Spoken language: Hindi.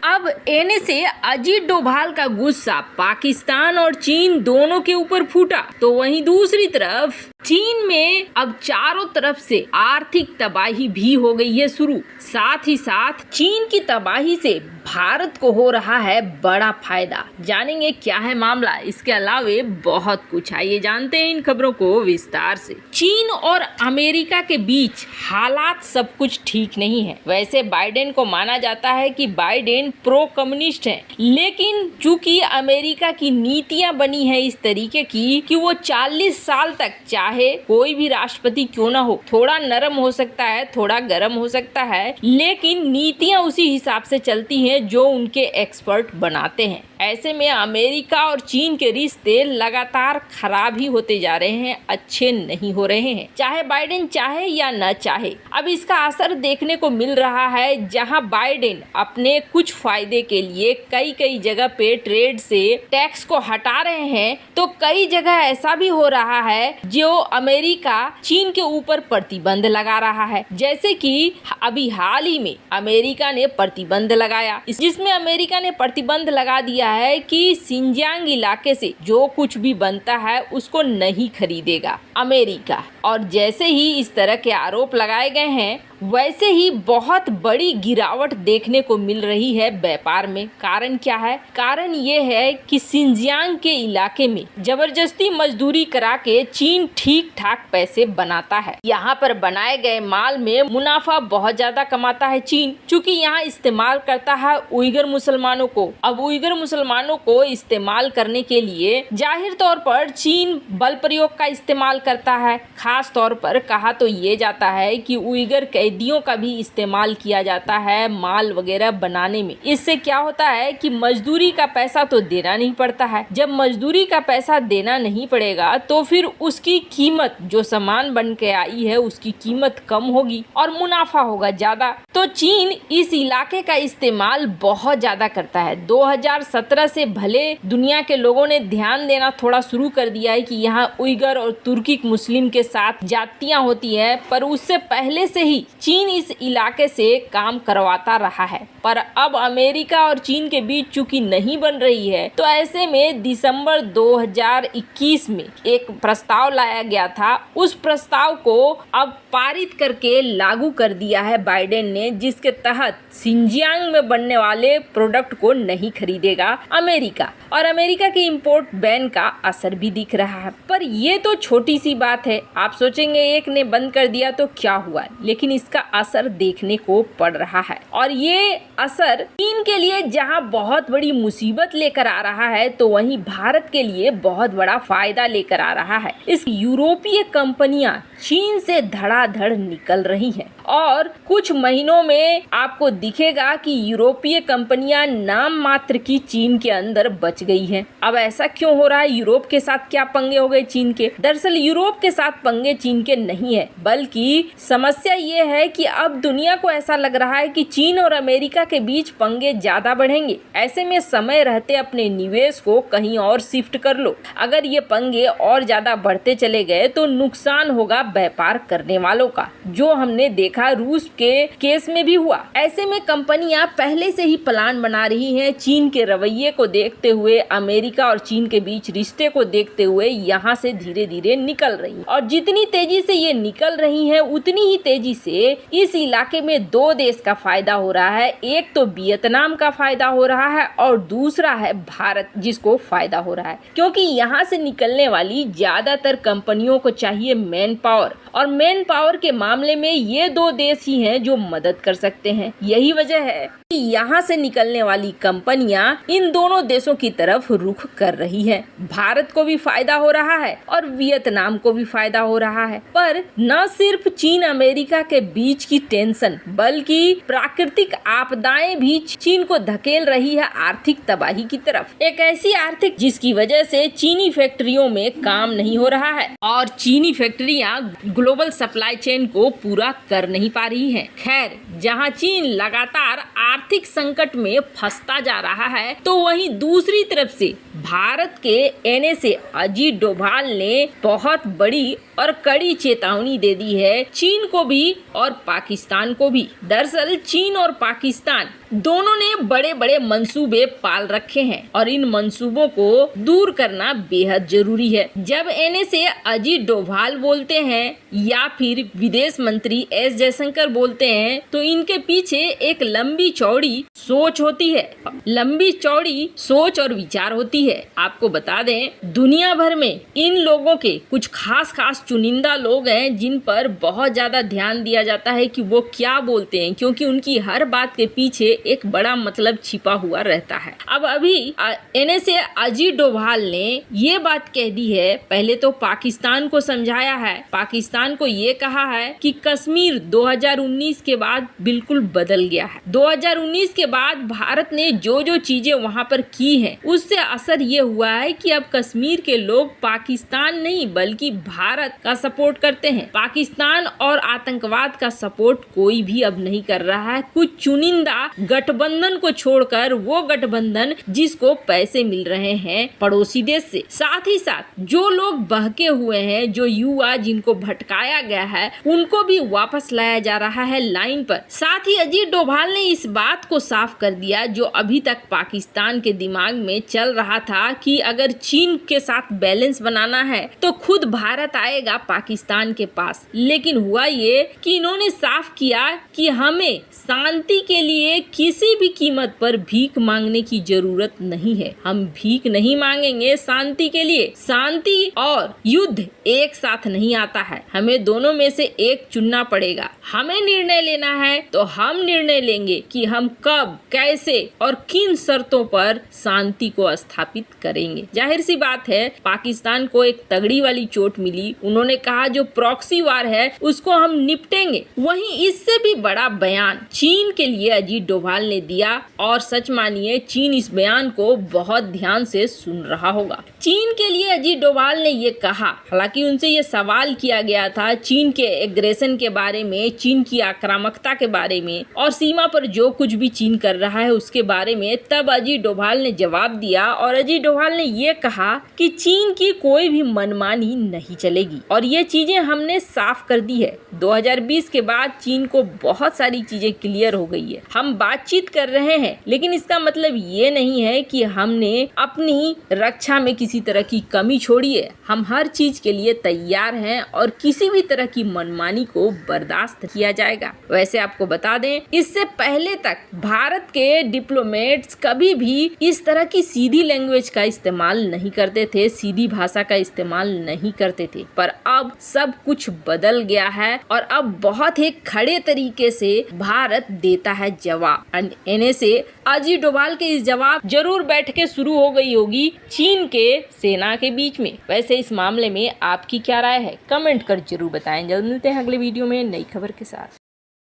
अब एने से अजीत डोभाल का गुस्सा पाकिस्तान और चीन दोनों के ऊपर फूटा, तो वहीं दूसरी तरफ चीन में अब चारों तरफ से आर्थिक तबाही भी हो गई है शुरू। साथ ही साथ चीन की तबाही से भारत को हो रहा है बड़ा फायदा। जानेंगे क्या है मामला, इसके अलावे बहुत कुछ। आइए जानते हैं इन खबरों को विस्तार से। चीन और अमेरिका के बीच हालात सब कुछ ठीक नहीं है। वैसे बाइडेन को माना जाता है कि बाइडेन प्रो कम्युनिस्ट है, लेकिन चूंकि अमेरिका की नीतियां बनी है इस तरीके की कि वो 40 साल तक चाहे कोई भी राष्ट्रपति क्यों ना हो, थोड़ा नरम हो सकता है, थोड़ा गर्म हो सकता है, लेकिन नीतियां उसी हिसाब से चलती हैं जो उनके एक्सपर्ट बनाते हैं। ऐसे में अमेरिका और चीन के रिश्ते लगातार खराब ही होते जा रहे हैं, अच्छे नहीं हो रहे हैं, चाहे बाइडेन चाहे या न चाहे। अब इसका असर देखने को मिल रहा है, जहां बाइडेन अपने कुछ फायदे के लिए कई जगह पे ट्रेड से टैक्स को हटा रहे हैं, तो कई जगह ऐसा भी हो रहा है जो अमेरिका चीन के ऊपर प्रतिबंध लगा रहा है। जैसे कि अभी हाल ही में अमेरिका ने प्रतिबंध लगाया, जिसमें अमेरिका ने प्रतिबंध लगा दिया है कि सिंजियांग इलाके से जो कुछ भी बनता है उसको नहीं खरीदेगा अमेरिका। और जैसे ही इस तरह के आरोप लगाए गए हैं, वैसे ही बहुत बड़ी गिरावट देखने को मिल रही है व्यापार में। कारण क्या है? कारण ये है कि सिंजियांग के इलाके में जबरदस्ती मजदूरी करा के चीन ठीक ठाक पैसे बनाता है। यहाँ पर बनाए गए माल में मुनाफा बहुत ज्यादा कमाता है चीन, चूँकि यहाँ इस्तेमाल करता है उइगर मुसलमानों को। अब उइगर मुसलमानों को इस्तेमाल करने के लिए जाहिर तौर पर चीन बल प्रयोग का इस्तेमाल करता है। खास तौर पर कहा तो ये जाता है कि उइगर कैदियों का भी इस्तेमाल किया जाता है माल वगैरह बनाने में। इससे क्या होता है कि मजदूरी का पैसा तो देना नहीं पड़ता है। जब मजदूरी का पैसा देना नहीं पड़ेगा तो फिर उसकी कीमत, जो सामान बन के आई है उसकी कीमत कम होगी और मुनाफा होगा ज्यादा। तो चीन इस इलाके का इस्तेमाल बहुत ज्यादा करता है। 2017 से भले दुनिया के लोगों ने ध्यान देना थोड़ा शुरू कर दिया है कि यहाँ उइगर और तुर्किक मुस्लिम के साथ जातियां होती है, पर उससे पहले से ही चीन इस इलाके से काम करवाता रहा है। पर अब अमेरिका और चीन के बीच चूंकि नहीं बन रही है, तो ऐसे में दिसंबर 2021 में एक प्रस्ताव लाया गया था। उस प्रस्ताव को अब पारित करके लागू कर दिया है बाइडेन ने, जिसके तहत सिंजियांग में बनने वाले प्रोडक्ट को नहीं खरीदेगा अमेरिका, और अमेरिका के इंपोर्ट बैन का असर भी दिख रहा है। पर ये तो छोटी सी बात है। आप सोचेंगे एक ने बंद कर दिया तो क्या हुआ, लेकिन इसका असर देखने को पड़ रहा है। और ये असर चीन के लिए जहां बहुत बड़ी मुसीबत लेकर आ रहा है, तो वहीं भारत के लिए बहुत बड़ा फायदा लेकर आ रहा है। इस यूरोपीय कंपनियां चीन से धड़ाधड़ निकल रही हैं और कुछ महीनों में आपको दिखेगा कि यूरोपीय कंपनियां नाम मात्र की चीन के अंदर बच गई हैं। अब ऐसा क्यों हो रहा है? यूरोप के साथ क्या पंगे हो गए चीन के? दरअसल यूरोप के साथ पंगे चीन के नहीं है, बल्कि समस्या ये है कि अब दुनिया को ऐसा लग रहा है कि चीन और अमेरिका के बीच पंगे ज्यादा बढ़ेंगे। ऐसे में समय रहते अपने निवेश को कहीं और शिफ्ट कर लो। अगर ये पंगे और ज्यादा बढ़ते चले गए तो नुकसान होगा व्यापार करने वालों का, जो हमने देखा रूस के केस में भी हुआ। ऐसे में कंपनियां पहले से ही प्लान बना रही हैं। चीन के रवैये को देखते हुए, अमेरिका और चीन के बीच रिश्ते को देखते हुए यहाँ से धीरे धीरे निकल रही हैं। और जितनी तेजी से ये निकल रही हैं, उतनी ही तेजी से इस इलाके में दो देश का फायदा हो रहा है। एक तो वियतनाम का फायदा हो रहा है और दूसरा है भारत, जिसको फायदा हो रहा है, क्योंकि यहाँ से निकलने वाली ज्यादातर कंपनियों को चाहिए मैन पावर, और मैन पावर के मामले में ये दो देश ही हैं जो मदद कर सकते हैं। यही वजह है कि यहाँ से निकलने वाली कंपनियां इन दोनों देशों की तरफ रुख कर रही है। भारत को भी फायदा हो रहा है और वियतनाम को भी फायदा हो रहा है। पर न सिर्फ चीन अमेरिका के बीच की टेंशन, बल्कि प्राकृतिक आपदाएं भी चीन को धकेल रही है आर्थिक तबाही की तरफ। एक ऐसी आर्थिक जिसकी वजह से चीनी फैक्ट्रियों में काम नहीं हो रहा है और चीनी फैक्ट्रियां ग्लोबल सप्लाई चेन को पूरा कर नहीं पा रही है। खैर, जहां चीन लगातार आर्थिक संकट में फंसता जा रहा है, तो वहीं दूसरी तरफ से भारत के एनए से अजीत डोभाल ने बहुत बड़ी और कड़ी चेतावनी दे दी है चीन को भी और पाकिस्तान को भी। दरअसल चीन और पाकिस्तान दोनों ने बड़े बड़े मंसूबे पाल रखे हैं और इन मंसूबों को दूर करना बेहद जरूरी है। जब एनएसए अजीत डोभाल बोलते हैं या फिर विदेश मंत्री एस जयशंकर बोलते हैं तो इनके पीछे एक लंबी चौड़ी सोच होती है, लंबी चौड़ी सोच और विचार होती है। आपको बता दें दुनिया भर में इन लोगों के कुछ खास चुनिंदा लोग हैं जिन पर बहुत ज्यादा ध्यान दिया जाता है कि वो क्या बोलते हैं, क्योंकि उनकी हर बात के पीछे एक बड़ा मतलब छिपा हुआ रहता है। अब अभी एनएसए अजीत डोभाल ने ये बात कह दी है, पहले तो पाकिस्तान को समझाया है, पाकिस्तान को ये कहा है कि कश्मीर 2019 के बाद बिल्कुल बदल गया है। 2019 के बाद भारत ने जो चीजें वहां पर की हैं उससे असर ये हुआ है कि अब कश्मीर के लोग पाकिस्तान नहीं बल्कि भारत का सपोर्ट करते हैं। पाकिस्तान और आतंकवाद का सपोर्ट कोई भी अब नहीं कर रहा है, कुछ चुनिंदा गठबंधन को छोड़कर, वो गठबंधन जिसको पैसे मिल रहे हैं पड़ोसी देश से। साथ ही साथ जो लोग बहके हुए हैं, जो युवा जिनको भटकाया गया है, उनको भी वापस लाया जा रहा है लाइन पर। साथ ही अजीत डोभाल ने इस बात को साफ कर दिया जो अभी तक पाकिस्तान के दिमाग में चल रहा था कि अगर चीन के साथ बैलेंस बनाना है तो खुद भारत आएगा पाकिस्तान के पास। लेकिन हुआ ये कि इन्होंने साफ किया कि हमें शांति के लिए किसी भी कीमत पर भीख मांगने की जरूरत नहीं है। हम भीख नहीं मांगेंगे शांति के लिए। शांति और युद्ध एक साथ नहीं आता है, हमें दोनों में से एक चुनना पड़ेगा। हमें निर्णय लेना है तो हम निर्णय लेंगे कि हम कब, कैसे और किन शर्तों पर शांति को स्थापित करेंगे। जाहिर सी बात है पाकिस्तान को एक तगड़ी वाली चोट मिली, उन्होंने कहा जो प्रॉक्सी वार है उसको हम निपटेंगे। वहीं इससे भी बड़ा बयान चीन के लिए अजीत डोभाल ने दिया और सच मानिए चीन इस बयान को बहुत ध्यान से सुन रहा होगा। चीन के लिए अजीत डोभाल ने ये कहा, हालांकि उनसे ये सवाल किया गया था चीन के एग्रेशन के बारे में, चीन की आक्रामकता के बारे में और सीमा पर जो कुछ भी चीन कर रहा है उसके बारे में, तब अजीत डोभाल ने जवाब दिया और अजीत डोभाल ने ये कहा कि चीन की कोई भी मनमानी नहीं चलेगी और ये चीजें हमने साफ कर दी है। 2020 के बाद चीन को बहुत सारी चीजें क्लियर हो गई है। हम बातचीत कर रहे हैं लेकिन इसका मतलब ये नहीं है कि हमने अपनी रक्षा में किसी तरह की कमी छोड़ी है। हम हर चीज के लिए तैयार हैं और किसी भी तरह की मनमानी को बर्दाश्त किया जाएगा। वैसे आपको बता दें इससे पहले तक भारत के डिप्लोमेट्स कभी भी इस तरह की सीधी लैंग्वेज का इस्तेमाल नहीं करते थे, सीधी भाषा का इस्तेमाल नहीं करते थे, पर अब सब कुछ बदल गया है और अब बहुत ही खड़े तरीके से भारत देता है जवाब। एनएसए अजीत डोभाल के इस जवाब जरूर बैठकें शुरू हो गई होगी चीन के सेना के बीच में। वैसे इस मामले में आपकी क्या राय है, कमेंट कर जरूर बताएं। जल्द मिलते हैं अगले वीडियो में नई खबर के साथ।